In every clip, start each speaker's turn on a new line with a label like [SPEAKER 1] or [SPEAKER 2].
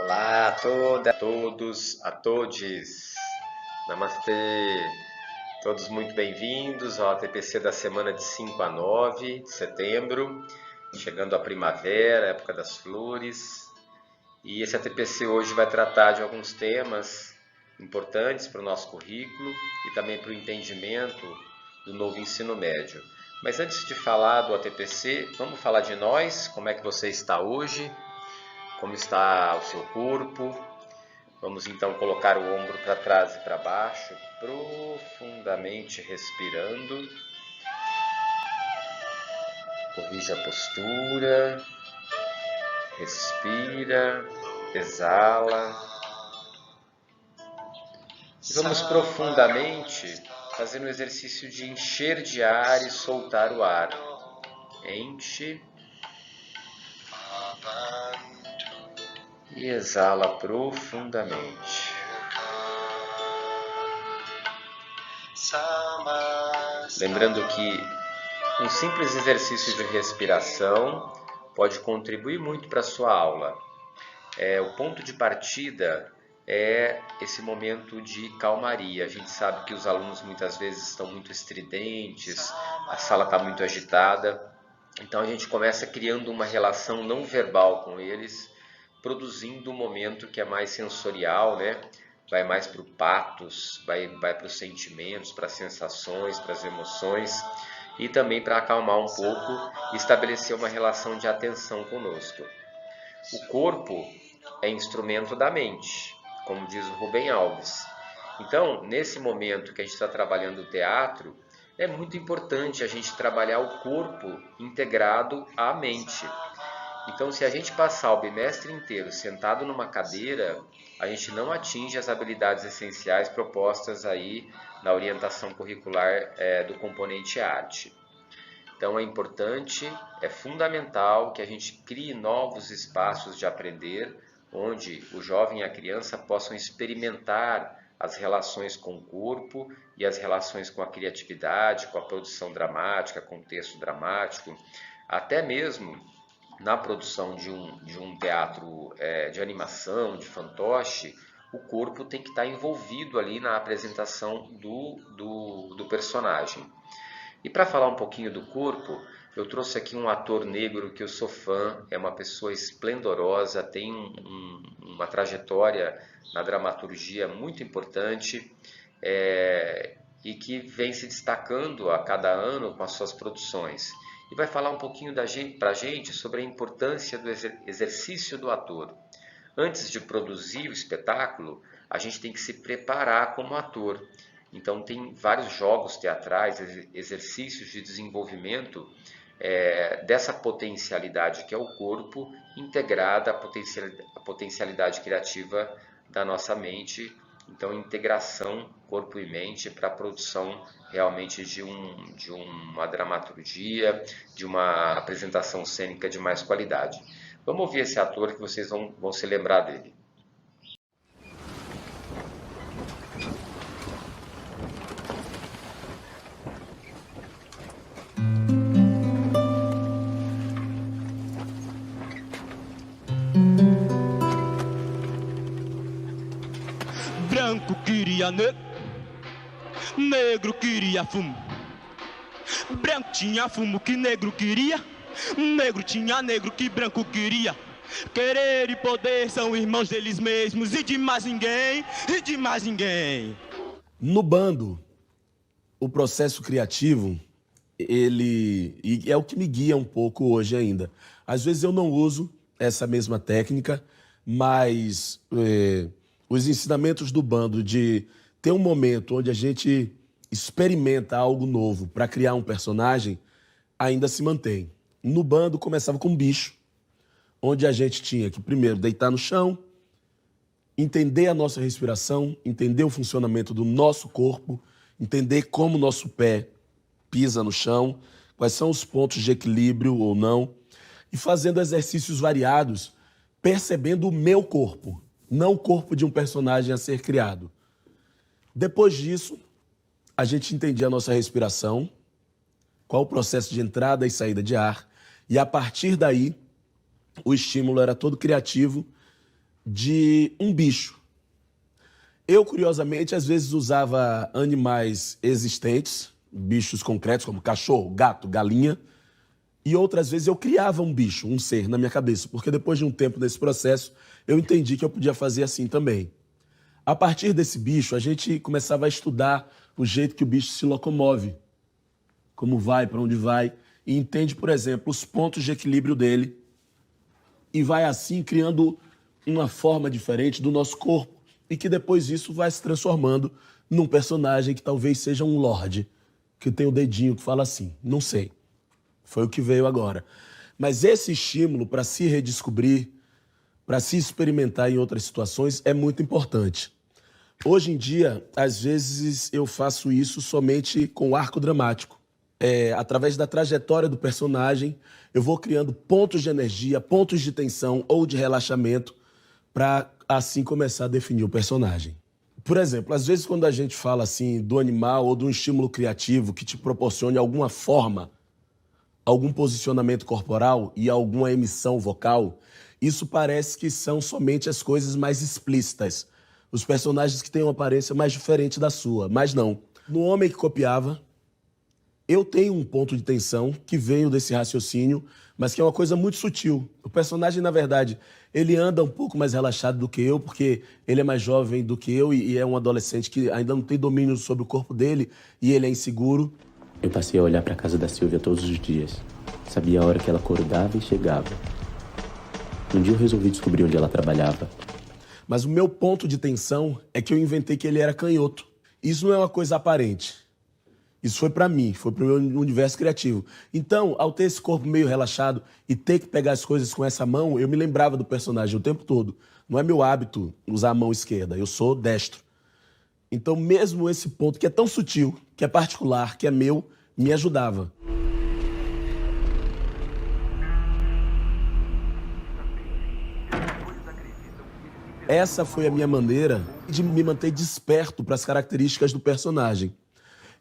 [SPEAKER 1] Olá a todas, a todos, a todes. Namastê. Todos muito bem-vindos ao ATPC da semana de 5 a 9 de setembro. Chegando a primavera, época das flores. E esse ATPC hoje vai tratar de alguns temas importantes para o nosso currículo e também para o entendimento do novo ensino médio. Mas antes de falar do ATPC, vamos falar de nós, como é que você está hoje, como está o seu corpo. Vamos então colocar o ombro para trás e para baixo, profundamente respirando. Corrija a postura, respira, exala. E vamos profundamente fazendo o exercício de encher de ar e soltar o ar. Enche e exala profundamente. Lembrando que um simples exercício de respiração pode contribuir muito para a sua aula. O ponto de partida é esse momento de calmaria. A gente sabe que os alunos muitas vezes estão muito estridentes, a sala está muito agitada, então a gente começa criando uma relação não verbal com eles, produzindo um momento que é mais sensorial, né? Vai mais para o patos, vai para os sentimentos, para as sensações, para as emoções e também para acalmar um pouco e estabelecer uma relação de atenção conosco. O corpo é instrumento da mente, como diz o Rubem Alves. Então, nesse momento que a gente está trabalhando o teatro, é muito importante a gente trabalhar o corpo integrado à mente. Então, se a gente passar o bimestre inteiro sentado numa cadeira, a gente não atinge as habilidades essenciais propostas aí na orientação curricular do componente arte. Então, é importante, é fundamental que a gente crie novos espaços de aprender, onde o jovem e a criança possam experimentar as relações com o corpo e as relações com a criatividade, com a produção dramática, com o texto dramático, até mesmo na produção de um teatro de animação, de fantoche, o corpo tem que estar envolvido ali na apresentação do personagem. E para falar um pouquinho do corpo, eu trouxe aqui um ator negro que eu sou fã, é uma pessoa esplendorosa, tem uma trajetória na dramaturgia muito importante e que vem se destacando a cada ano com as suas produções. E vai falar um pouquinho para a gente sobre a importância do exercício do ator. Antes de produzir o espetáculo, a gente tem que se preparar como ator. Então tem vários jogos teatrais, exercícios de desenvolvimento dessa potencialidade que é o corpo, integrada à potencialidade criativa da nossa mente. Então, integração corpo e mente para a produção realmente de uma dramaturgia, de uma apresentação cênica de mais qualidade. Vamos ouvir esse ator que vocês vão se lembrar dele.
[SPEAKER 2] Branco queria negro, negro queria fumo. Branco tinha fumo que negro queria, negro tinha negro que branco queria. Querer e poder são irmãos deles mesmos e de mais ninguém, e de mais ninguém.
[SPEAKER 3] No bando, o processo criativo, e é o que me guia um pouco hoje ainda. Às vezes eu não uso essa mesma técnica, mas os ensinamentos do bando de ter um momento onde a gente experimenta algo novo para criar um personagem ainda se mantém. No bando começava com um bicho, onde a gente tinha que primeiro deitar no chão, entender a nossa respiração, entender o funcionamento do nosso corpo, entender como o nosso pé pisa no chão, quais são os pontos de equilíbrio ou não, e fazendo exercícios variados, percebendo o meu corpo, não o corpo de um personagem a ser criado. Depois disso, a gente entendia a nossa respiração, qual o processo de entrada e saída de ar, e a partir daí, o estímulo era todo criativo, de um bicho. Eu, curiosamente, às vezes usava animais existentes, bichos concretos como cachorro, gato, galinha, e outras vezes eu criava um bicho, um ser na minha cabeça, porque depois de um tempo nesse processo, eu entendi que eu podia fazer assim também. A partir desse bicho, a gente começava a estudar o jeito que o bicho se locomove, como vai, para onde vai, e entende, por exemplo, os pontos de equilíbrio dele, e vai assim criando uma forma diferente do nosso corpo, e que depois isso vai se transformando num personagem que talvez seja um lorde, que tem o dedinho que fala assim, não sei. Foi o que veio agora. Mas esse estímulo para se redescobrir, para se experimentar em outras situações, é muito importante. Hoje em dia, às vezes eu faço isso somente com o arco dramático. Através da trajetória do personagem, eu vou criando pontos de energia, pontos de tensão ou de relaxamento para assim começar a definir o personagem. Por exemplo, às vezes quando a gente fala assim do animal ou de um estímulo criativo que te proporcione alguma forma, algum posicionamento corporal e alguma emissão vocal, isso parece que são somente as coisas mais explícitas. Os personagens que têm uma aparência mais diferente da sua, mas não. No Homem que Copiava, eu tenho um ponto de tensão que veio desse raciocínio, mas que é uma coisa muito sutil. O personagem, na verdade, ele anda um pouco mais relaxado do que eu, porque ele é mais jovem do que eu e é um adolescente que ainda não tem domínio sobre o corpo dele e ele é inseguro.
[SPEAKER 4] Eu passei a olhar para a casa da Silvia todos os dias. Sabia a hora que ela acordava e chegava. Um dia eu resolvi descobrir onde ela trabalhava.
[SPEAKER 3] Mas o meu ponto de tensão é que eu inventei que ele era canhoto. Isso não é uma coisa aparente. Isso foi pra mim, foi pro meu universo criativo. Então, ao ter esse corpo meio relaxado e ter que pegar as coisas com essa mão, eu me lembrava do personagem o tempo todo. Não é meu hábito usar a mão esquerda, eu sou destro. Então, mesmo esse ponto que é tão sutil, que é particular, que é meu, me ajudava. Essa foi a minha maneira de me manter desperto para as características do personagem.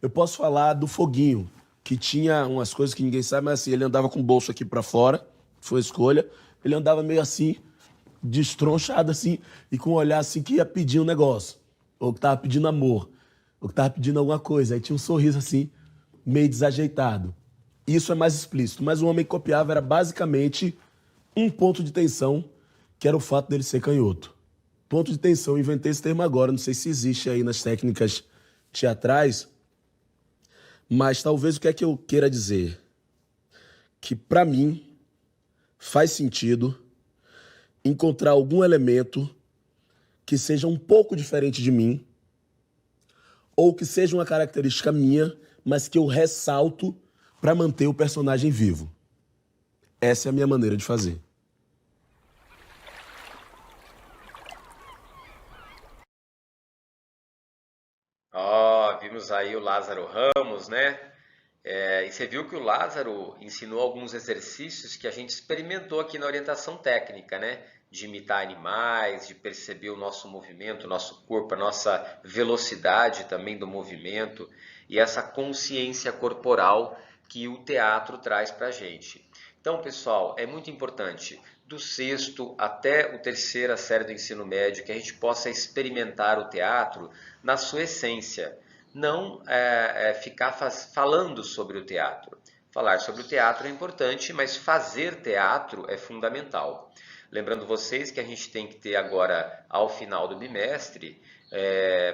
[SPEAKER 3] Eu posso falar do Foguinho, que tinha umas coisas que ninguém sabe, mas assim, ele andava com o bolso aqui para fora, foi escolha. Ele andava meio assim, destronchado assim, e com um olhar assim que ia pedir um negócio. Ou que tava pedindo amor, ou que tava pedindo alguma coisa. Aí tinha um sorriso assim, meio desajeitado. Isso é mais explícito, mas o Homem que Copiava era basicamente um ponto de tensão, que era o fato dele ser canhoto. Ponto de tensão, inventei esse termo agora, não sei se existe aí nas técnicas teatrais, mas talvez o que é que eu queira dizer? Que para mim faz sentido encontrar algum elemento que seja um pouco diferente de mim, ou que seja uma característica minha, mas que eu ressalto para manter o personagem vivo. Essa é a minha maneira de fazer.
[SPEAKER 1] Vimos aí o Lázaro Ramos, né? E você viu que o Lázaro ensinou alguns exercícios que a gente experimentou aqui na orientação técnica, né? De imitar animais, de perceber o nosso movimento, o nosso corpo, a nossa velocidade também do movimento e essa consciência corporal que o teatro traz para a gente. Então, pessoal, é muito importante do sexto até a terceira série do ensino médio que a gente possa experimentar o teatro na sua essência. Não ficar falando sobre o teatro. Falar sobre o teatro é importante, mas fazer teatro é fundamental. Lembrando vocês que a gente tem que ter agora, ao final do bimestre,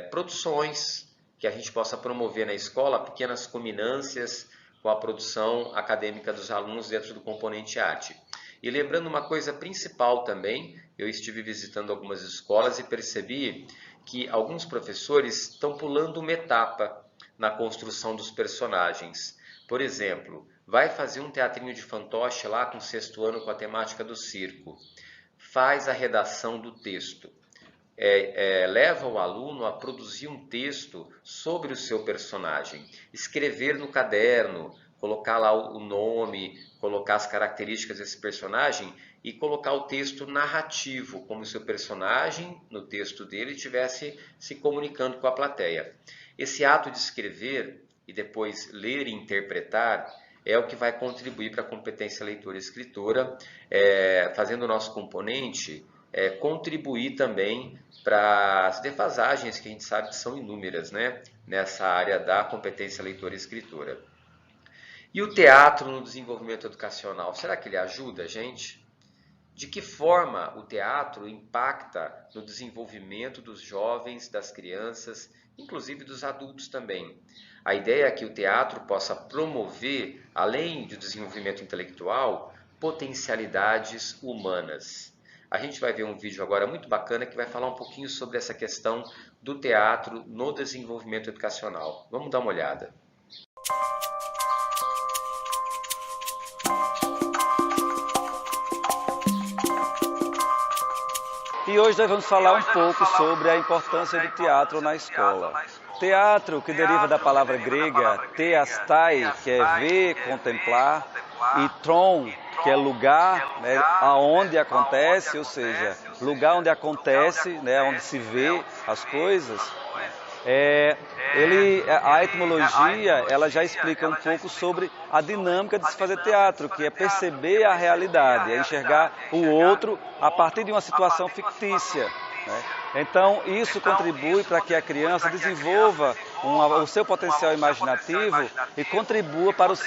[SPEAKER 1] produções que a gente possa promover na escola, pequenas culminâncias com a produção acadêmica dos alunos dentro do componente arte. E lembrando uma coisa principal também, eu estive visitando algumas escolas e percebi que alguns professores estão pulando uma etapa na construção dos personagens. Por exemplo, vai fazer um teatrinho de fantoche lá com o sexto ano com a temática do circo. Faz a redação do texto. Leva o aluno a produzir um texto sobre o seu personagem. Escrever no caderno, colocar lá o nome, colocar as características desse personagem e colocar o texto narrativo, como se o personagem, no texto dele, estivesse se comunicando com a plateia. Esse ato de escrever e depois ler e interpretar é o que vai contribuir para a competência leitora e escritora, fazendo o nosso componente contribuir também para as defasagens que a gente sabe que são inúmeras, né, nessa área da competência leitora e escritora. E o teatro no desenvolvimento educacional, será que ele ajuda a gente? De que forma o teatro impacta no desenvolvimento dos jovens, das crianças, inclusive dos adultos também? A ideia é que o teatro possa promover, além do desenvolvimento intelectual, potencialidades humanas. A gente vai ver um vídeo agora muito bacana que vai falar um pouquinho sobre essa questão do teatro no desenvolvimento educacional. Vamos dar uma olhada.
[SPEAKER 5] E hoje nós vamos falar um pouco sobre a importância do teatro na escola. Teatro, que deriva da palavra grega theastai, que é ver, contemplar, e tron, que é lugar, né, aonde acontece, ou seja, lugar onde acontece, né, onde se vê as coisas. A etimologia ela já explica um pouco sobre a dinâmica de se fazer teatro, que é perceber a realidade, é enxergar o outro a partir de uma situação fictícia, né? Então, isso contribui para que a criança desenvolva o seu potencial imaginativo e contribua para os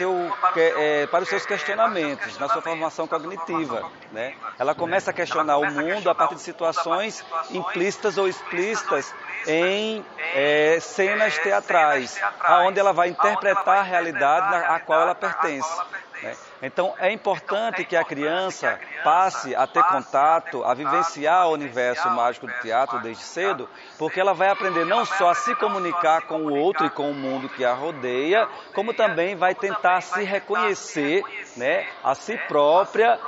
[SPEAKER 5] seus questionamentos, na sua formação cognitiva, né? Ela começa a questionar o mundo a partir de situações implícitas ou explícitas em cenas teatrais, onde ela vai interpretar a realidade a qual ela pertence, né? Então, é importante que a criança passe a ter contato, a vivenciar o universo mágico do teatro desde cedo, porque ela vai aprender não só a se comunicar com o outro e com o mundo que a rodeia, como também vai tentar se reconhecer, né, a si própria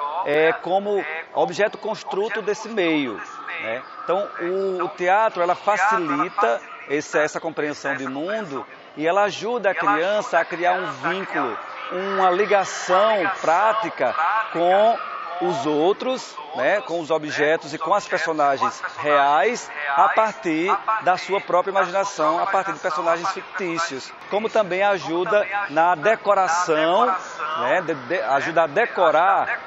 [SPEAKER 5] como objeto construto desse meio, né? Então, o teatro ela facilita essa compreensão de mundo e ela ajuda a criança a criar um vínculo, uma ligação prática com os outros, né, com os objetos e com as personagens reais a partir da sua própria imaginação, a partir de personagens fictícios. Como também ajuda na decoração, né, ajuda a decorar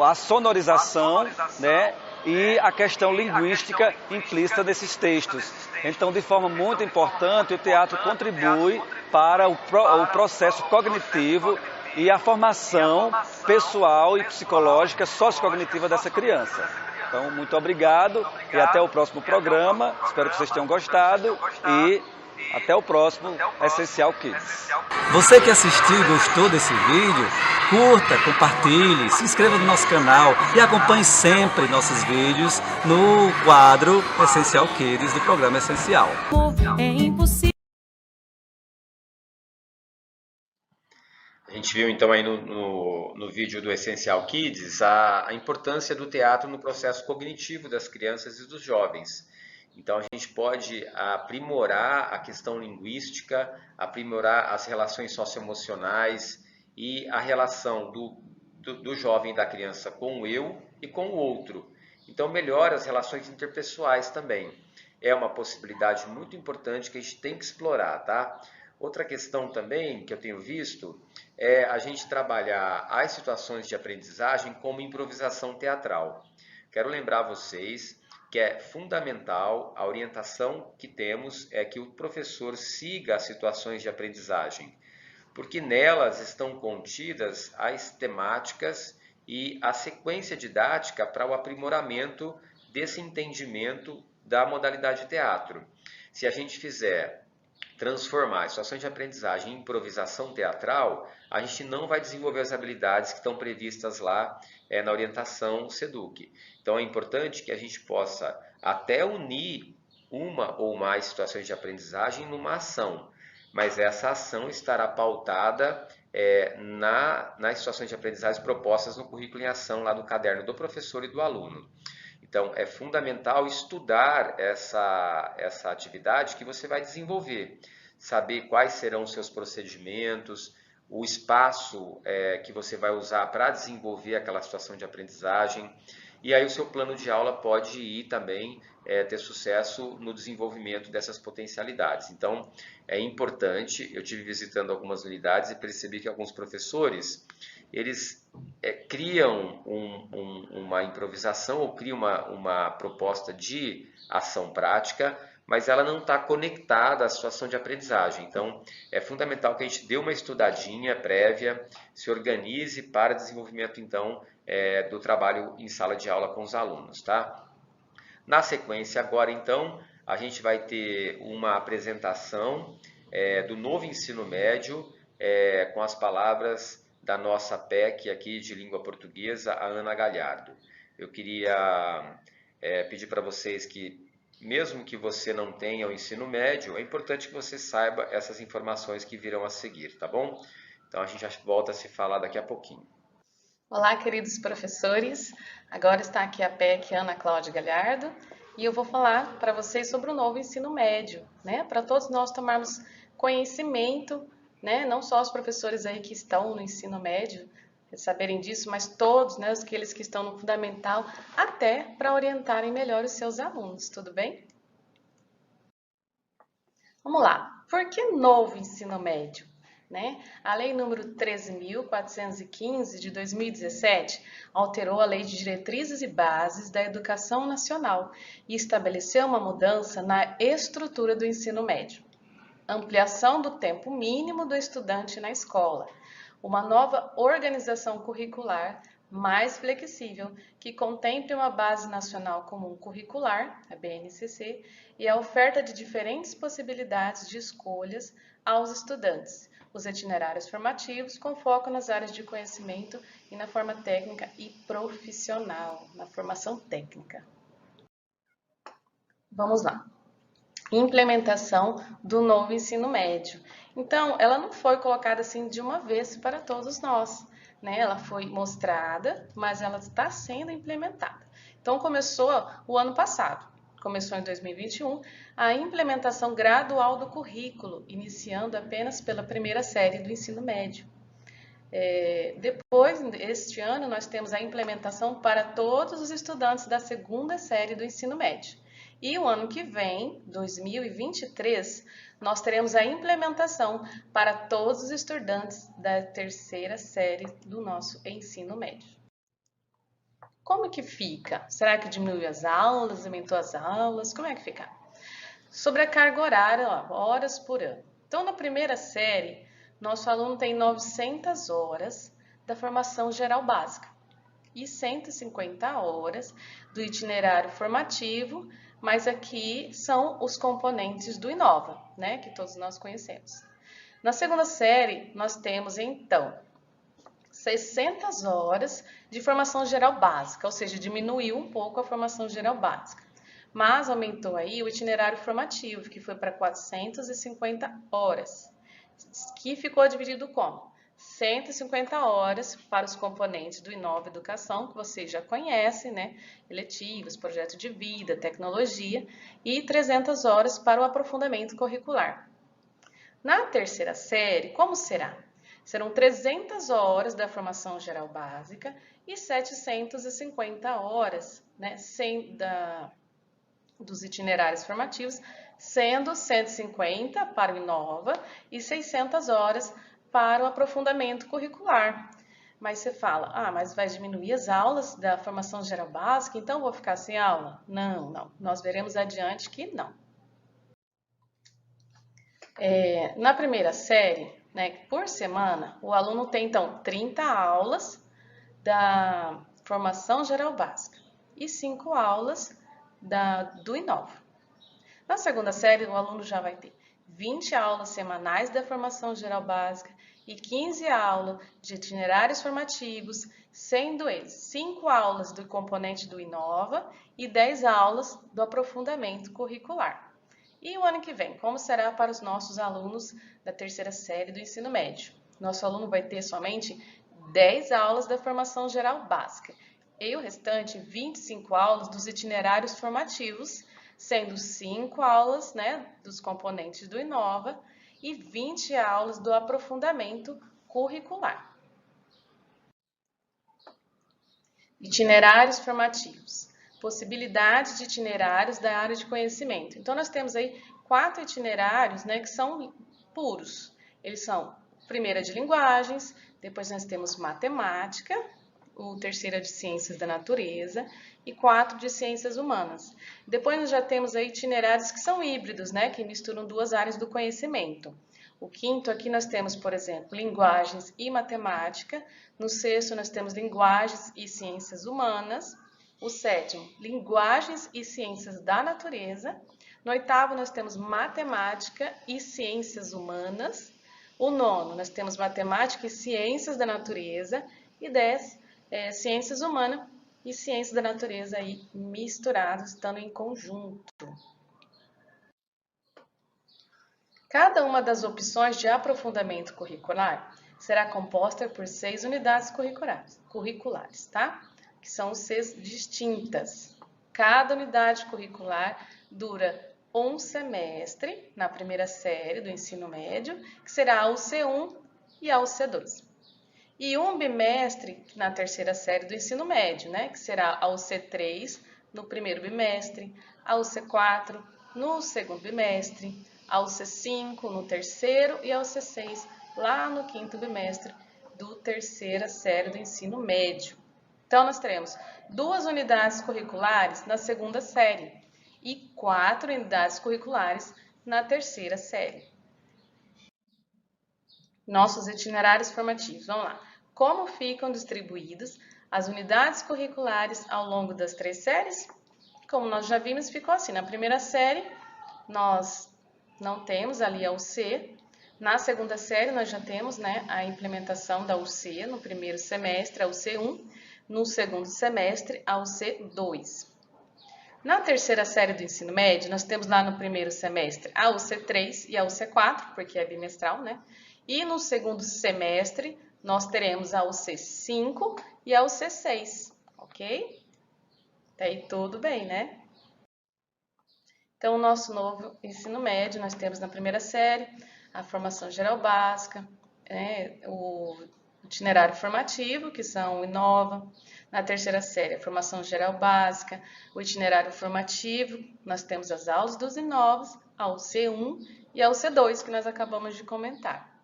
[SPEAKER 5] a sonorização, né, e a questão linguística implícita desses textos. Então, de forma muito importante, o teatro contribui para o processo cognitivo e a formação pessoal e psicológica, sociocognitiva dessa criança. Então, muito obrigado e até o próximo programa. Espero que vocês tenham gostado e até o próximo Essencial Kids. Você que assistiu e gostou desse vídeo, curta, compartilhe, se inscreva no nosso canal e acompanhe sempre nossos vídeos no quadro Essencial Kids do programa Essencial.
[SPEAKER 1] A gente viu então aí no vídeo do Essencial Kids a importância do teatro no processo cognitivo das crianças e dos jovens. Então a gente pode aprimorar a questão linguística, aprimorar as relações socioemocionais e a relação do jovem e da criança com o eu e com o outro. Então melhora as relações interpessoais também. É uma possibilidade muito importante que a gente tem que explorar, tá? Outra questão também que eu tenho visto é a gente trabalhar as situações de aprendizagem como improvisação teatral. Quero lembrar vocês que é fundamental a orientação que temos é que o professor siga as situações de aprendizagem, porque nelas estão contidas as temáticas e a sequência didática para o aprimoramento desse entendimento da modalidade teatro. Se a gente fizer transformar as situações de aprendizagem em improvisação teatral, a gente não vai desenvolver as habilidades que estão previstas lá na orientação SEDUC. Então é importante que a gente possa até unir uma ou mais situações de aprendizagem numa ação, mas essa ação estará pautada nas situações de aprendizagem propostas no currículo em ação lá do caderno do professor e do aluno. Então é fundamental estudar essa atividade que você vai desenvolver, saber quais serão os seus procedimentos, o espaço que você vai usar para desenvolver aquela situação de aprendizagem, e aí o seu plano de aula pode ir também ter sucesso no desenvolvimento dessas potencialidades. Então é importante, eu estive visitando algumas unidades e percebi que alguns professores, eles criam uma improvisação ou criam uma proposta de ação prática, mas ela não está conectada à situação de aprendizagem. Então, é fundamental que a gente dê uma estudadinha prévia, se organize para desenvolvimento, então, do trabalho em sala de aula com os alunos, tá? Na sequência, agora, então, a gente vai ter uma apresentação do novo ensino médio com as palavras da nossa PEC aqui de língua portuguesa, a Ana Galhardo. Eu queria pedir para vocês que, mesmo que você não tenha o ensino médio, é importante que você saiba essas informações que virão a seguir, tá bom? Então a gente já volta a se falar daqui a pouquinho.
[SPEAKER 6] Olá, queridos professores. Agora está aqui a PEC Ana Cláudia Galhardo e eu vou falar para vocês sobre o novo ensino médio, né? Para todos nós tomarmos conhecimento, né? Não só os professores aí que estão no ensino médio saberem disso, mas todos, né? Aqueles que estão no fundamental, até para orientarem melhor os seus alunos, tudo bem? Vamos lá. Por que novo ensino médio? Né? A Lei número 13.415 de 2017 alterou a Lei de Diretrizes e Bases da Educação Nacional e estabeleceu uma mudança na estrutura do ensino médio. Ampliação do tempo mínimo do estudante na escola, uma nova organização curricular mais flexível que contemple uma Base Nacional Comum Curricular, a BNCC, e a oferta de diferentes possibilidades de escolhas aos estudantes. Os itinerários formativos com foco nas áreas de conhecimento e na forma técnica e profissional, na formação técnica. Vamos lá. Implementação do novo ensino médio. Então, ela não foi colocada assim de uma vez para todos nós, né? Ela foi mostrada, mas ela está sendo implementada. Então, começou o ano passado. Começou em 2021 a implementação gradual do currículo, iniciando apenas pela primeira série do ensino médio. Depois, este ano, nós temos a implementação para todos os estudantes da segunda série do ensino médio. E o ano que vem, 2023, nós teremos a implementação para todos os estudantes da terceira série do nosso ensino médio. Como que fica? Será que diminuiu as aulas, aumentou as aulas? Como é que fica? Sobre a carga horária, horas por ano. Então, na primeira série, nosso aluno tem 900 horas da formação geral básica e 150 horas do itinerário formativo, mas aqui são os componentes do Inova, né, que todos nós conhecemos. Na segunda série, nós temos, então, 600 horas de formação geral básica, ou seja, diminuiu um pouco a formação geral básica, mas aumentou aí o itinerário formativo, que foi para 450 horas, que ficou dividido como? 150 horas para os componentes do Inova Educação, que vocês já conhecem, né? Eletivos, projeto de vida, tecnologia, e 300 horas para o aprofundamento curricular. Na terceira série, como será? Serão 300 horas da formação geral básica e 750 horas, né, dos itinerários formativos, sendo 150 para o Inova e 600 horas para o aprofundamento curricular. Mas você fala, mas vai diminuir as aulas da formação geral básica, então vou ficar sem aula? Não, não. Nós veremos adiante que não. Na primeira série, né, por semana, o aluno tem, então, 30 aulas da formação geral básica e 5 aulas do Inova. Na segunda série, o aluno já vai ter 20 aulas semanais da formação geral básica e 15 aulas de itinerários formativos, sendo eles 5 aulas do componente do Inova e 10 aulas do aprofundamento curricular. E o ano que vem, como será para os nossos alunos da terceira série do ensino médio? Nosso aluno vai ter somente 10 aulas da formação geral básica e o restante 25 aulas dos itinerários formativos, sendo 5 aulas, né, dos componentes do Inova e 20 aulas do aprofundamento curricular. Itinerários formativos. Possibilidades de itinerários da área de conhecimento. Então, nós temos aí 4 itinerários, né, que são puros. Eles são primeira de linguagens, depois nós temos matemática, o terceiro é de Ciências da Natureza e 4 de Ciências Humanas. Depois nós já temos aí itinerários que são híbridos, né, que misturam 2 áreas do conhecimento. O quinto aqui nós temos, por exemplo, Linguagens e Matemática. No sexto nós temos Linguagens e Ciências Humanas. O sétimo, Linguagens e Ciências da Natureza. No oitavo nós temos Matemática e Ciências Humanas. O nono, nós temos Matemática e Ciências da Natureza. E 10, Ciências Humanas e Ciências da Natureza aí misturados, estando em conjunto. Cada uma das opções de aprofundamento curricular será composta por 6 unidades curriculares, tá? Que são 6 distintas. Cada unidade curricular dura um semestre na primeira série do ensino médio, que será a UC1 e a UC2. E um bimestre na terceira série do ensino médio, né? Que será a UC3 no primeiro bimestre, a UC4 no segundo bimestre, a UC5 no terceiro e a UC6 lá no quinto bimestre do terceira série do ensino médio. Então, nós teremos 2 unidades curriculares na segunda série e 4 unidades curriculares na terceira série. Nossos itinerários formativos, vamos lá. Como ficam distribuídas as unidades curriculares ao longo das 3 séries? Como nós já vimos, ficou assim. Na primeira série, nós não temos ali a UC. Na segunda série, nós já temos, né, a implementação da UC. No primeiro semestre, a UC1. No segundo semestre, a UC2. Na terceira série do ensino médio, nós temos lá no primeiro semestre a UC3 e a UC4, porque é bimestral, né? E no segundo semestre, nós teremos a UC5 e a UC6, ok? Tá aí tudo bem, né? Então, o nosso novo ensino médio, nós temos na primeira série a formação geral básica, o itinerário formativo, que são o Inova. Na terceira série, a formação geral básica, o itinerário formativo, nós temos as aulas dos Inovas, a UC1 e a UC2, que nós acabamos de comentar.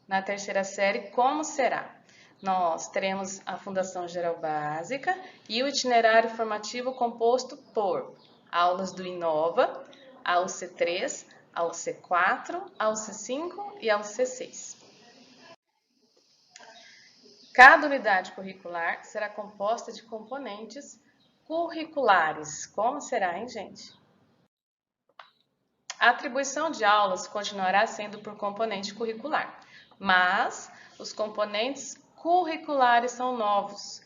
[SPEAKER 6] Na terceira série, como será? Nós teremos a Fundação Geral Básica e o itinerário formativo composto por aulas do Inova, a UC3, a UC4, a UC5 e a UC6. Cada unidade curricular será composta de componentes curriculares. Como será, hein, gente? A atribuição de aulas continuará sendo por componente curricular, mas os componentes curriculares são novos.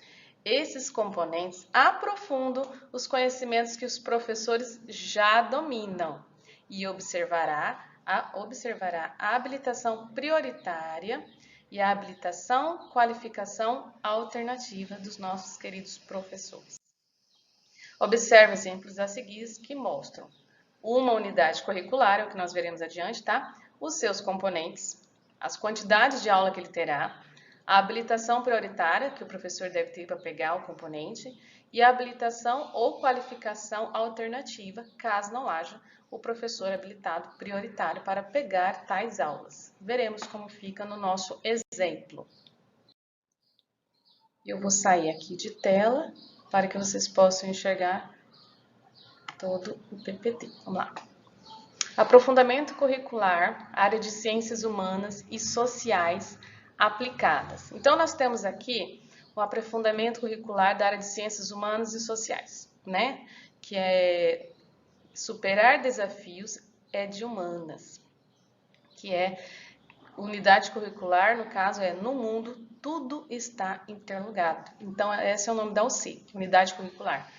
[SPEAKER 6] Esses componentes aprofundam os conhecimentos que os professores já dominam e observará a habilitação prioritária e a habilitação, qualificação alternativa dos nossos queridos professores. Observe exemplos a seguir que mostram uma unidade curricular, é o que nós veremos adiante, tá? Os seus componentes, as quantidades de aula que ele terá, a habilitação prioritária, que o professor deve ter para pegar o componente, e a habilitação ou qualificação alternativa, caso não haja o professor habilitado prioritário para pegar tais aulas. Veremos como fica no nosso exemplo. Eu vou sair aqui de tela para que vocês possam enxergar todo o PPT. Vamos lá. Aprofundamento curricular, área de ciências humanas e sociais aplicadas. Então, nós temos aqui o aprofundamento curricular da área de ciências humanas e sociais, né? Que é superar desafios de humanas, que é unidade curricular, no caso, no mundo, tudo está interligado. Então, esse é o nome da UC, unidade curricular.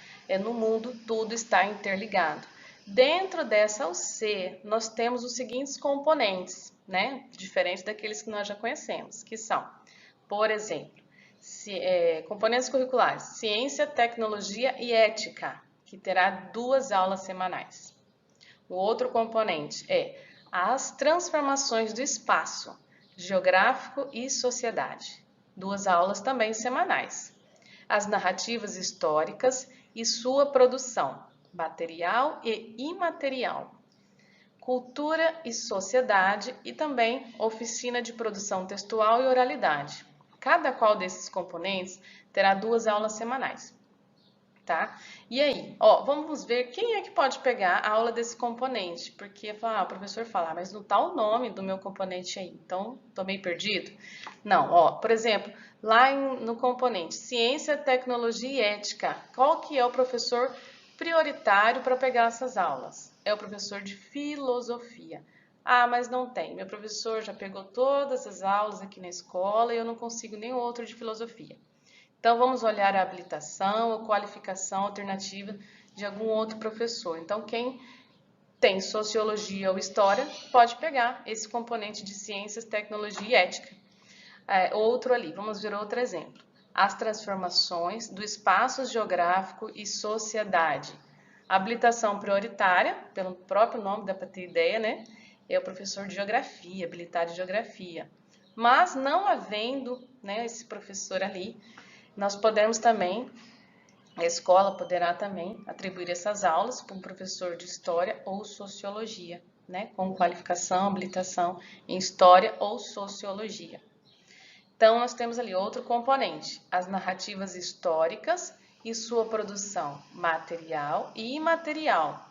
[SPEAKER 6] No mundo, tudo está interligado. Dentro dessa UC, nós temos os seguintes componentes, né? Diferente daqueles que nós já conhecemos, que são, por exemplo, componentes curriculares, ciência, tecnologia e ética, que terá 2 aulas semanais. O outro componente é as transformações do espaço, geográfico e sociedade, 2 aulas também semanais. As narrativas históricas e sua produção, material e imaterial, cultura e sociedade e também oficina de produção textual e oralidade. Cada qual desses componentes terá 2 aulas semanais. Tá? E aí, ó, vamos ver quem é que pode pegar a aula desse componente, porque o professor fala, mas não tá o nome do meu componente aí, então tô meio perdido. Não, ó, por exemplo, lá no componente Ciência, Tecnologia e Ética, qual que é o professor prioritário para pegar essas aulas? É o professor de Filosofia. Ah, mas não tem, meu professor já pegou todas as aulas aqui na escola e eu não consigo nenhum outro de Filosofia. Então, vamos olhar a habilitação ou qualificação alternativa de algum outro professor. Então, quem tem Sociologia ou História pode pegar esse componente de Ciências, Tecnologia e Ética. Outro ali, vamos ver outro exemplo. As transformações do espaço geográfico e sociedade. Habilitação prioritária, pelo próprio nome dá para ter ideia, né? É o professor de Geografia, habilitado em Geografia. Mas não havendo, né, esse professor ali, nós podemos também, a escola poderá também atribuir essas aulas para um professor de História ou Sociologia, né, com qualificação, habilitação em História ou Sociologia. Então, nós temos ali outro componente, as narrativas históricas e sua produção material e imaterial.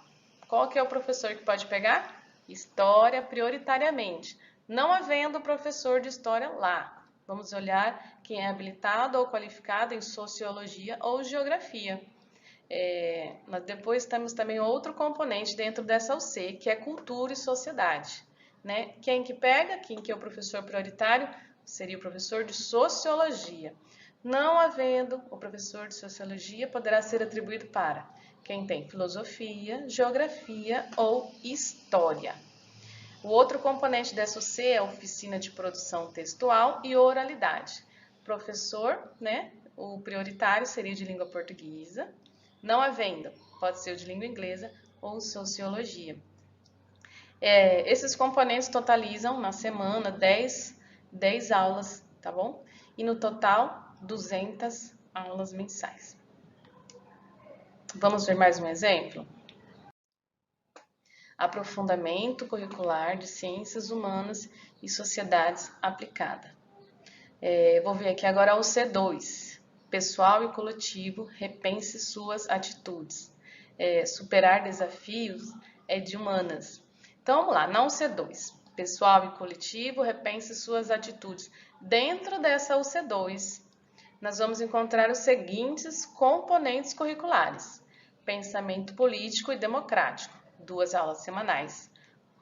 [SPEAKER 6] Qual que é o professor que pode pegar? História prioritariamente, não havendo professor de História lá. Vamos olhar quem é habilitado ou qualificado em Sociologia ou Geografia. Nós depois temos também outro componente dentro dessa UC, que é Cultura e Sociedade. Né? Quem que pega? Quem que é o professor prioritário? Seria o professor de Sociologia. Não havendo o professor de Sociologia, poderá ser atribuído para quem tem Filosofia, Geografia ou História. O outro componente dessa UC é a oficina de produção textual e oralidade. Professor, né, o prioritário seria de língua portuguesa, não havendo, pode ser o de língua inglesa ou sociologia. Esses componentes totalizam na semana 10 aulas, tá bom? E no total, 200 aulas mensais. Vamos ver mais um exemplo? Aprofundamento curricular de Ciências Humanas e Sociedades Aplicada. Vou ver aqui agora o C2. Pessoal e coletivo, repense suas atitudes. Superar desafios é de humanas. Então, vamos lá, não C2. Pessoal e coletivo, repense suas atitudes. Dentro dessa UC2, nós vamos encontrar os seguintes componentes curriculares. Pensamento político e democrático. 2 aulas semanais.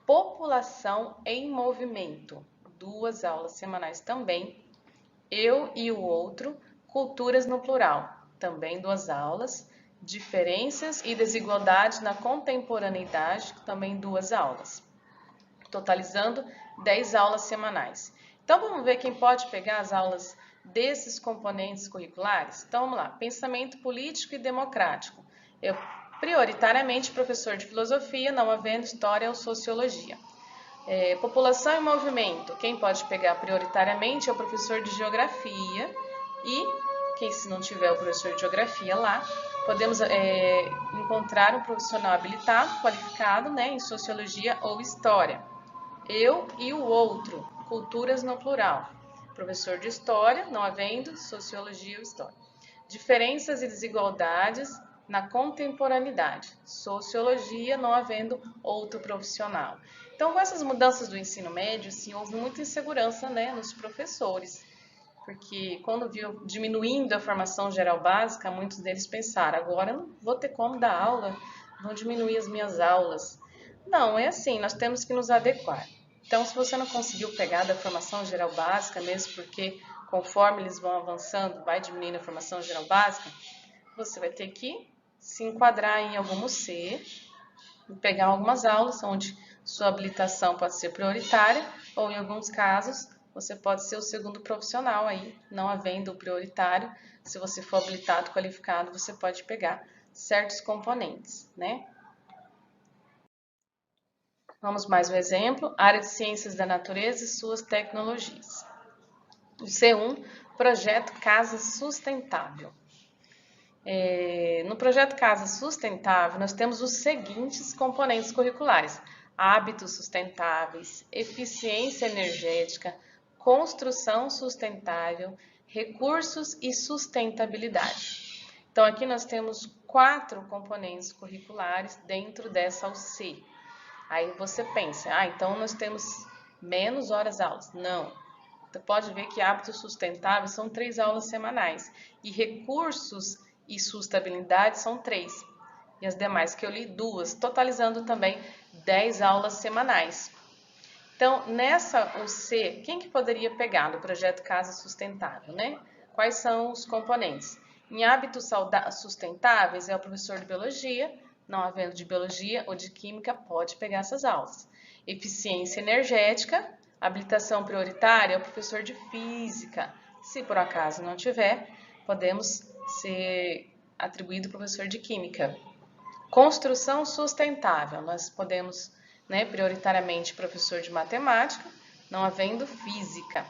[SPEAKER 6] População em movimento, 2 aulas semanais também. Eu e o outro, culturas no plural, também 2 aulas. Diferenças e desigualdades na contemporaneidade, também 2 aulas. Totalizando 10 aulas semanais. Então, vamos ver quem pode pegar as aulas desses componentes curriculares? Então, vamos lá. Pensamento político e democrático. Prioritariamente professor de filosofia, não havendo história ou sociologia. População em movimento, quem pode pegar prioritariamente é o professor de geografia e, se não tiver o professor de geografia lá, podemos encontrar um profissional habilitado, qualificado, né, em sociologia ou história. Eu e o outro, culturas no plural. Professor de história, não havendo sociologia ou história. Diferenças e desigualdades na contemporaneidade, sociologia, não havendo outro profissional. Então, com essas mudanças do ensino médio, sim, houve muita insegurança, né, nos professores, porque quando viu diminuindo a formação geral básica, muitos deles pensaram, agora não vou ter como dar aula, vão diminuir as minhas aulas. Não, é assim, nós temos que nos adequar. Então, se você não conseguiu pegar da formação geral básica, mesmo porque conforme eles vão avançando, vai diminuindo a formação geral básica, você vai ter que se enquadrar em algum UC, pegar algumas aulas onde sua habilitação pode ser prioritária ou, em alguns casos, você pode ser o segundo profissional aí, não havendo o prioritário. Se você for habilitado, qualificado, você pode pegar certos componentes, né? Vamos mais um exemplo, área de ciências da natureza e suas tecnologias. O C1, projeto Casa Sustentável. No projeto Casa Sustentável, nós temos os seguintes componentes curriculares: hábitos sustentáveis, eficiência energética, construção sustentável, recursos e sustentabilidade. Então, aqui nós temos 4 componentes curriculares dentro dessa UC. Aí você pensa, então nós temos menos horas aulas. Não. Você pode ver que hábitos sustentáveis são 3 aulas semanais. E recursos e sustentabilidade são 3. E as demais que eu li, 2, totalizando também 10 aulas semanais. Então, nessa UC, quem que poderia pegar no projeto Casa Sustentável, né? Quais são os componentes? Em hábitos sustentáveis é o professor de biologia, não havendo de biologia ou de química, pode pegar essas aulas. Eficiência energética, habilitação prioritária é o professor de física. Se por acaso não tiver, podemos ser atribuído ao professor de química. Construção sustentável, nós podemos, prioritariamente professor de matemática, não havendo física.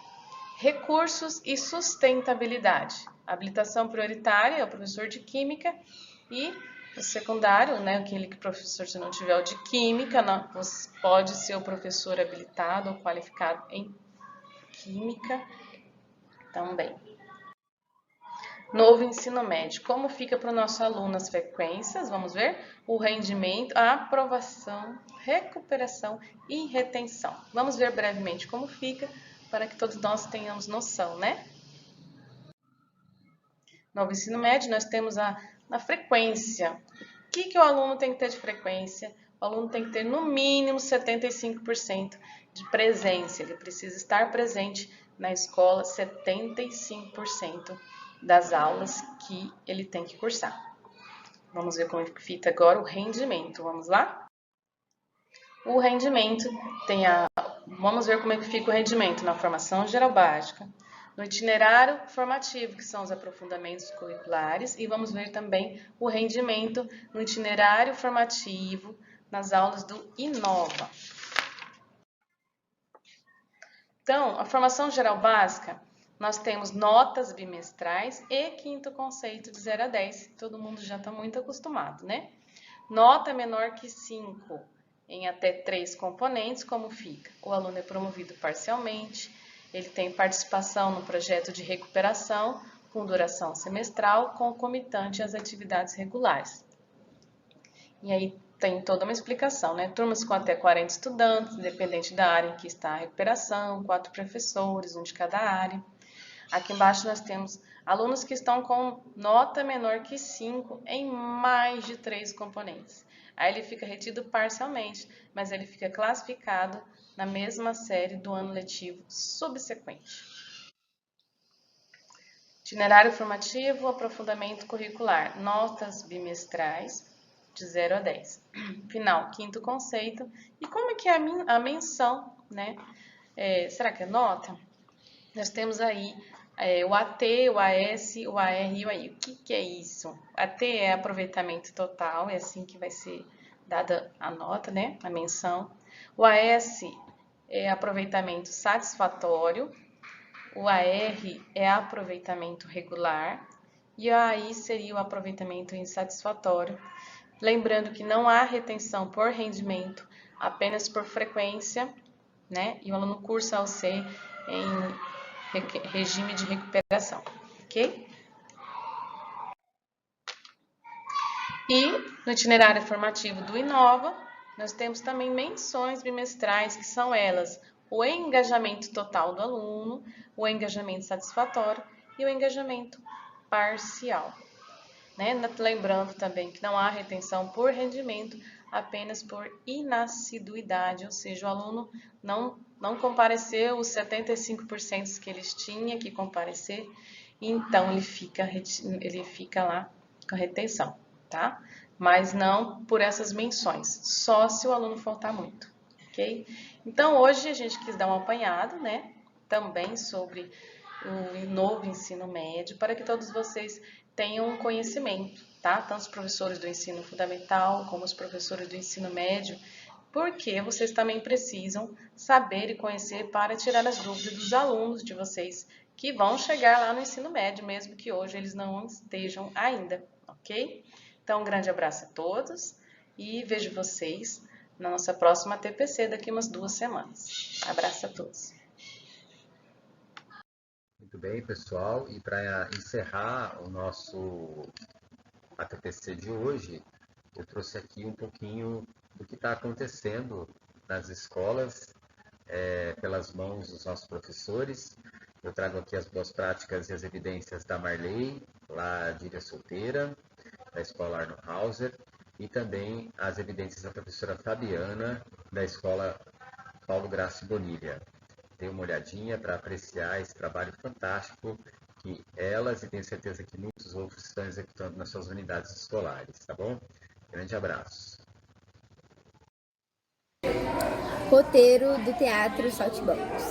[SPEAKER 6] Recursos e sustentabilidade. Habilitação prioritária é o professor de química e o secundário, aquele que professor, se não tiver o de química, pode ser o professor habilitado ou qualificado em química também. Novo ensino médio. Como fica para o nosso aluno as frequências? Vamos ver? O rendimento, a aprovação, recuperação e retenção. Vamos ver brevemente como fica, para que todos nós tenhamos noção, né? Novo ensino médio, nós temos a frequência. O que o aluno tem que ter de frequência? O aluno tem que ter no mínimo 75% de presença. Ele precisa estar presente na escola 75% das aulas que ele tem que cursar. Vamos ver como fica agora o rendimento. Vamos lá? O rendimento vamos ver como é que fica o rendimento na formação geral básica, no itinerário formativo, que são os aprofundamentos curriculares, e vamos ver também o rendimento no itinerário formativo nas aulas do Inova. Então, a formação geral básica, nós temos notas bimestrais e quinto conceito de 0 a 10. Todo mundo já está muito acostumado, né? Nota menor que 5 em até 3 componentes, como fica? O aluno é promovido parcialmente, ele tem participação no projeto de recuperação com duração semestral, concomitante às atividades regulares. E aí tem toda uma explicação, né? Turmas com até 40 estudantes, independente da área em que está a recuperação, 4 professores, um de cada área. Aqui embaixo nós temos alunos que estão com nota menor que 5 em mais de 3 componentes. Aí ele fica retido parcialmente, mas ele fica classificado na mesma série do ano letivo subsequente. Itinerário formativo, aprofundamento curricular, notas bimestrais de 0 a 10. Final, quinto conceito. E como é que é a menção, né? Será que é nota? Nós temos aí o AT, o AS, o AR e o AI. O que é isso? AT é aproveitamento total, é assim que vai ser dada a nota, né? A menção. O AS é aproveitamento satisfatório. O AR é aproveitamento regular. E o AI seria o aproveitamento insatisfatório. Lembrando que não há retenção por rendimento, apenas por frequência, né? E o aluno cursa a UC em regime de recuperação, ok? E no itinerário formativo do Inova, nós temos também menções bimestrais, que são elas o engajamento total do aluno, o engajamento satisfatório e o engajamento parcial. Né? Lembrando também que não há retenção por rendimento, apenas por inassiduidade, ou seja, o aluno não compareceu os 75% que eles tinham que comparecer, então ele fica lá com a retenção, tá? Mas não por essas menções, só se o aluno faltar muito, ok? Então, hoje a gente quis dar um apanhado, né? Também sobre o novo ensino médio, para que todos vocês tenham conhecimento, tá? Tanto os professores do ensino fundamental, como os professores do ensino médio, porque vocês também precisam saber e conhecer para tirar as dúvidas dos alunos de vocês que vão chegar lá no ensino médio, mesmo que hoje eles não estejam ainda, ok? Então, um grande abraço a todos e vejo vocês na nossa próxima TPC daqui umas 2 semanas. Abraço a todos.
[SPEAKER 1] Muito bem, pessoal. E para encerrar o nosso ATPC de hoje, eu trouxe aqui um pouquinho do que está acontecendo nas escolas, pelas mãos dos nossos professores. Eu trago aqui as boas práticas e as evidências da Marley, lá de Ilha Solteira, da Escola Arno Hauser, e também as evidências da professora Fabiana, da Escola Paulo Graça Bonilha. Dê uma olhadinha para apreciar esse trabalho fantástico que elas, e tenho certeza que muitos outros, estão executando nas suas unidades escolares, tá bom? Grande abraço.
[SPEAKER 7] Roteiro do Teatro Saltimbancos.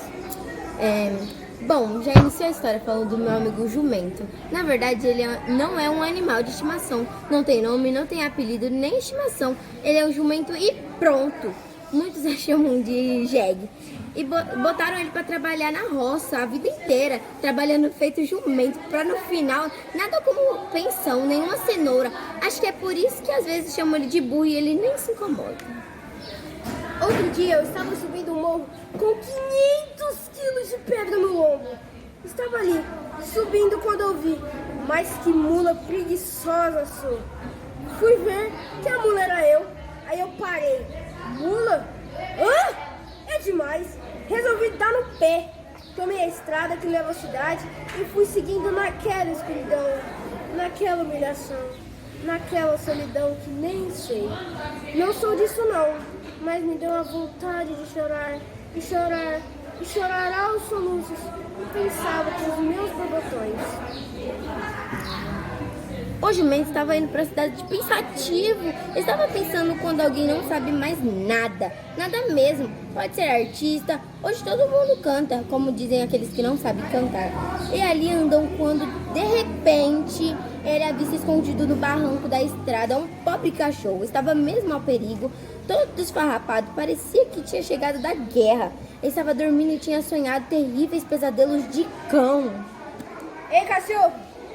[SPEAKER 7] Bom, já iniciou a história falando do meu amigo jumento. Na verdade, ele não é um animal de estimação. Não tem nome, não tem apelido, nem estimação. Ele é um jumento e pronto. Muitos a chamam de jegue. E botaram ele para trabalhar na roça a vida inteira, trabalhando feito jumento, para no final, nada como pensão, nenhuma cenoura. Acho que é por isso que às vezes chamam ele de burro e ele nem se incomoda.
[SPEAKER 8] Outro dia eu estava subindo um morro com 500 quilos de pedra no ombro. Estava ali, subindo quando eu vi, mas que mula preguiçosa sou. Fui ver que a mula era eu, aí eu parei. Mula? Hã? É demais. Resolvi dar no pé. Tomei a estrada que leva à cidade e fui seguindo naquela escuridão, naquela humilhação, naquela solidão que nem sei. Não sou disso não, mas me deu a vontade de chorar, e chorar, e chorar aos soluços. E pensava com os meus borbotões.
[SPEAKER 7] O jumento estava indo para a cidade pensativo. Estava pensando quando alguém não sabe mais nada. Nada mesmo. Pode ser artista. Hoje todo mundo canta, como dizem aqueles que não sabem cantar. E ali andam quando, de repente, ele avista escondido no barranco da estrada um pobre cachorro. Estava mesmo ao perigo, todo desfarrapado. Parecia que tinha chegado da guerra. Ele estava dormindo e tinha sonhado terríveis pesadelos de cão.
[SPEAKER 8] Ei, cachorro!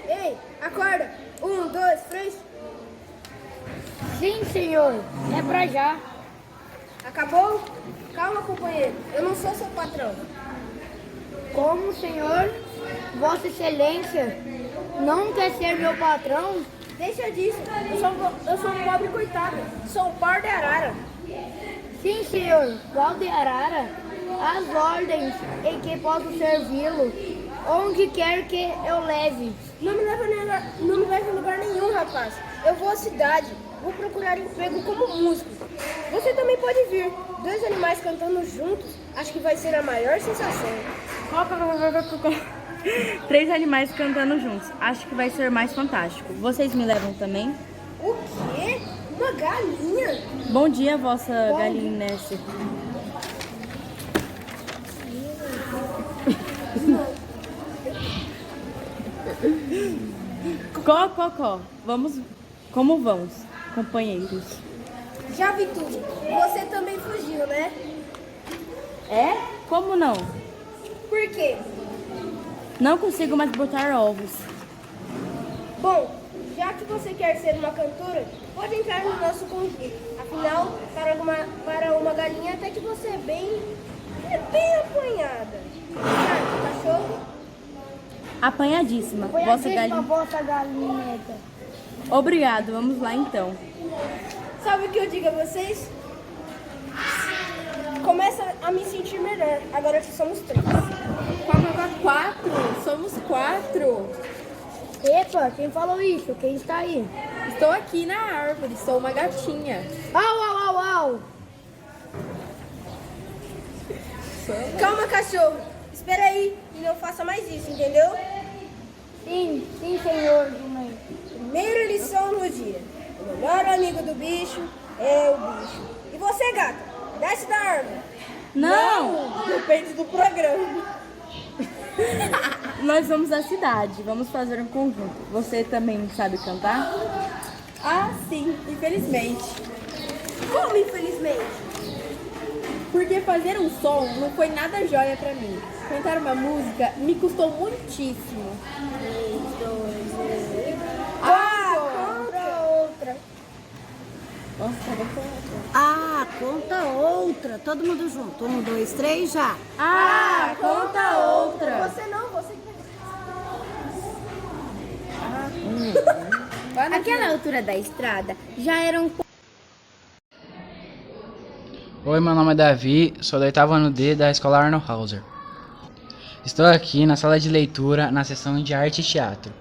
[SPEAKER 8] Ei, acorda! 1, 2, 3.
[SPEAKER 9] Sim, senhor. É pra já.
[SPEAKER 8] Acabou? Calma, companheiro. Eu não sou seu patrão.
[SPEAKER 9] Como, senhor? Vossa Excelência não quer ser meu patrão?
[SPEAKER 8] Deixa disso. Eu sou um pobre coitado. Sou um pau de arara.
[SPEAKER 9] Sim, senhor. Pau de arara. As ordens em que posso servi-lo. Onde quer que eu leve.
[SPEAKER 8] Não me leve a lugar nenhum, rapaz. Eu vou à cidade. Vou procurar emprego como músico. Você também pode vir. 2 animais cantando juntos. Acho que vai ser a maior sensação.
[SPEAKER 10] 3 animais cantando juntos. Acho que vai ser mais fantástico. Vocês me levam também?
[SPEAKER 8] O quê? Uma galinha?
[SPEAKER 10] Bom dia, vossa galinhesse. Có. Vamos. Como vamos, companheiros?
[SPEAKER 8] Já vi tudo. Você também fugiu, né?
[SPEAKER 10] É? Como não?
[SPEAKER 8] Por quê?
[SPEAKER 10] Não consigo mais botar ovos.
[SPEAKER 8] Bom, já que você quer ser uma cantora, pode entrar no nosso conjunto. Afinal, para uma galinha até que você é bem apanhada. Sabe, cachorro?
[SPEAKER 10] Apanhadíssima.
[SPEAKER 9] Vossa galinheta.
[SPEAKER 10] Obrigado, vamos lá então.
[SPEAKER 8] Sabe o que eu digo a vocês? Começa a me sentir melhor, agora que somos 3.
[SPEAKER 10] 4? Somos 4.
[SPEAKER 9] Epa, quem falou isso? Quem está aí?
[SPEAKER 10] Estou aqui na árvore, sou uma gatinha.
[SPEAKER 9] Au!
[SPEAKER 8] Calma, cachorro. Espera aí e não faça mais isso, entendeu?
[SPEAKER 9] Sim, senhor jumento.
[SPEAKER 8] Primeira lição no dia. O melhor amigo do bicho é o bicho. E você, gata? Desce da árvore.
[SPEAKER 10] Não!
[SPEAKER 8] Depende do programa.
[SPEAKER 10] Nós vamos à cidade, vamos fazer um conjunto. Você também sabe cantar?
[SPEAKER 11] Ah, sim, infelizmente.
[SPEAKER 8] Como infelizmente?
[SPEAKER 11] Porque fazer um som não foi nada joia pra mim. Cantar uma música me custou muitíssimo.
[SPEAKER 8] 3, 2, 1.
[SPEAKER 9] Conta outra.
[SPEAKER 11] Nossa, tava com outra.
[SPEAKER 9] Conta outra. Todo mundo junto. 1, 2, 3, já.
[SPEAKER 10] Conta outra.
[SPEAKER 8] Você não, você que vai.
[SPEAKER 7] Aquela altura da estrada já era um pouco.
[SPEAKER 12] Oi, meu nome é Davi, sou do 8º ano D da Escola Arnold Hauser. Estou aqui na sala de leitura, na seção de arte e teatro.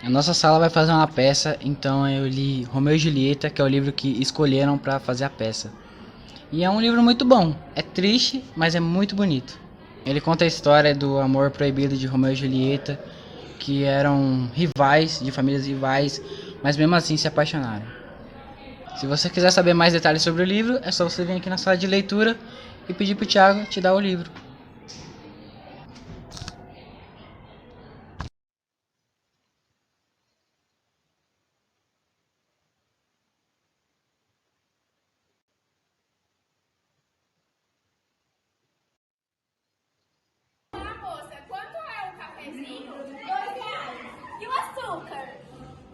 [SPEAKER 12] A nossa sala vai fazer uma peça, então eu li Romeu e Julieta, que é o livro que escolheram para fazer a peça. E é um livro muito bom, é triste, mas é muito bonito. Ele conta a história do amor proibido de Romeu e Julieta, que eram rivais, de famílias rivais, mas mesmo assim se apaixonaram. Se você quiser saber mais detalhes sobre o livro, é só você vir aqui na sala de leitura e pedir pro Thiago te dar o livro.
[SPEAKER 13] Moça, quanto é o cafezinho? R$2. E o açúcar?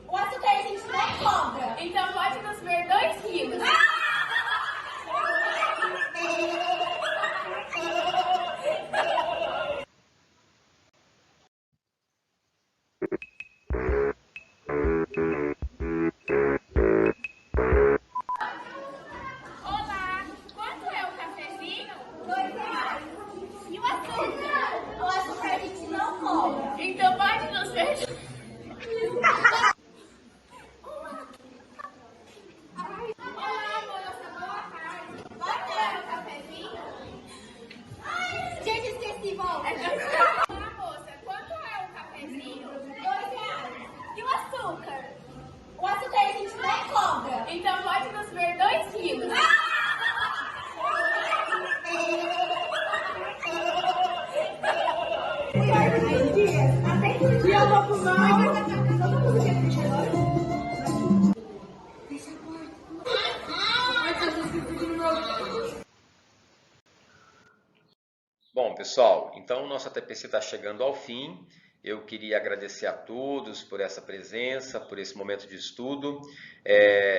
[SPEAKER 13] O açúcar a gente não cobra. Então pode nos ver 2 quilos. Olá, quanto é o cafezinho? R$2. E o açúcar? O açúcar a gente não cobra. Então pode nos ver. Olá, moça, boa tarde. Quanto é o cafezinho? Ai, gente, esqueci, volta. Olá, moça, quanto é o cafezinho? R$2. E o açúcar? O açúcar a gente não cobra. Então pode nos ver 2 quilos.
[SPEAKER 1] Bom, pessoal, então nossa TPC está chegando ao fim. Eu queria agradecer a todos por essa presença, por esse momento de estudo.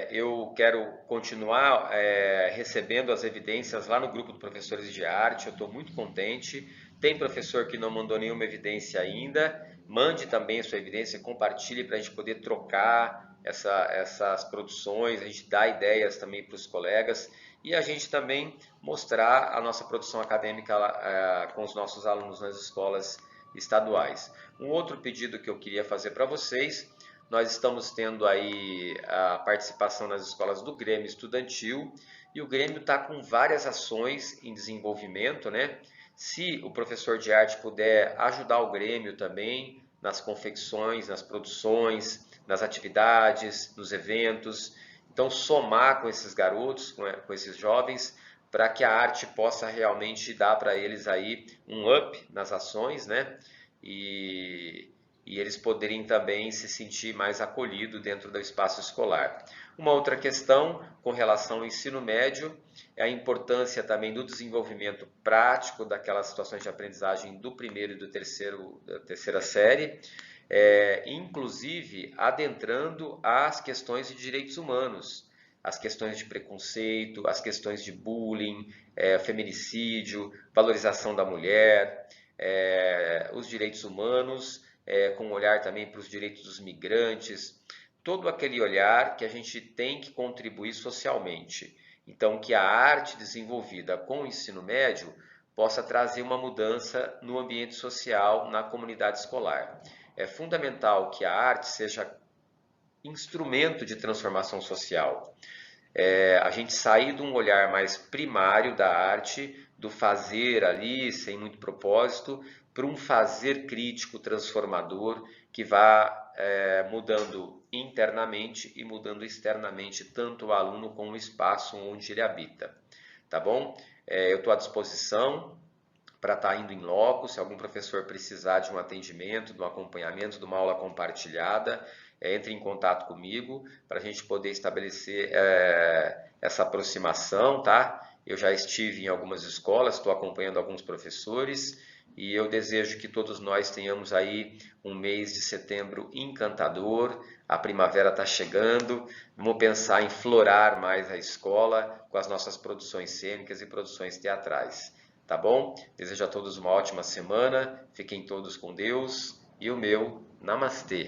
[SPEAKER 1] Eu quero continuar recebendo as evidências lá no grupo de professores de arte. Eu estou muito contente. Tem professor que não mandou nenhuma evidência ainda. Mande também a sua evidência, compartilhe para a gente poder trocar essas produções, a gente dar ideias também para os colegas e a gente também mostrar a nossa produção acadêmica com os nossos alunos nas escolas estaduais. Um outro pedido que eu queria fazer para vocês, nós estamos tendo aí a participação nas escolas do Grêmio Estudantil e o Grêmio está com várias ações em desenvolvimento, né? Se o professor de arte puder ajudar o Grêmio também nas confecções, nas produções, nas atividades, nos eventos, então somar com esses garotos, com esses jovens, para que a arte possa realmente dar para eles aí um up nas ações, né? E eles poderem também se sentir mais acolhidos dentro do espaço escolar. Uma outra questão com relação ao ensino médio é a importância também do desenvolvimento prático daquelas situações de aprendizagem do primeiro e da terceira série, inclusive adentrando as questões de direitos humanos, as questões de preconceito, as questões de bullying, feminicídio, valorização da mulher, os direitos humanos, com um olhar também para os direitos dos migrantes, todo aquele olhar que a gente tem que contribuir socialmente. Então, que a arte desenvolvida com o ensino médio possa trazer uma mudança no ambiente social, na comunidade escolar. É fundamental que a arte seja instrumento de transformação social. A gente sair de um olhar mais primário da arte, do fazer ali, sem muito propósito, para um fazer crítico, transformador, que vá mudando internamente e mudando externamente tanto o aluno como o espaço onde ele habita. Tá bom? Eu estou à disposição para estar indo em loco, se algum professor precisar de um atendimento, de um acompanhamento, de uma aula compartilhada, entre em contato comigo para a gente poder estabelecer essa aproximação, tá? Eu já estive em algumas escolas, estou acompanhando alguns professores e eu desejo que todos nós tenhamos aí um mês de setembro encantador, a primavera está chegando, vamos pensar em florar mais a escola com as nossas produções cênicas e produções teatrais, tá bom? Desejo a todos uma ótima semana, fiquem todos com Deus e o meu Namastê!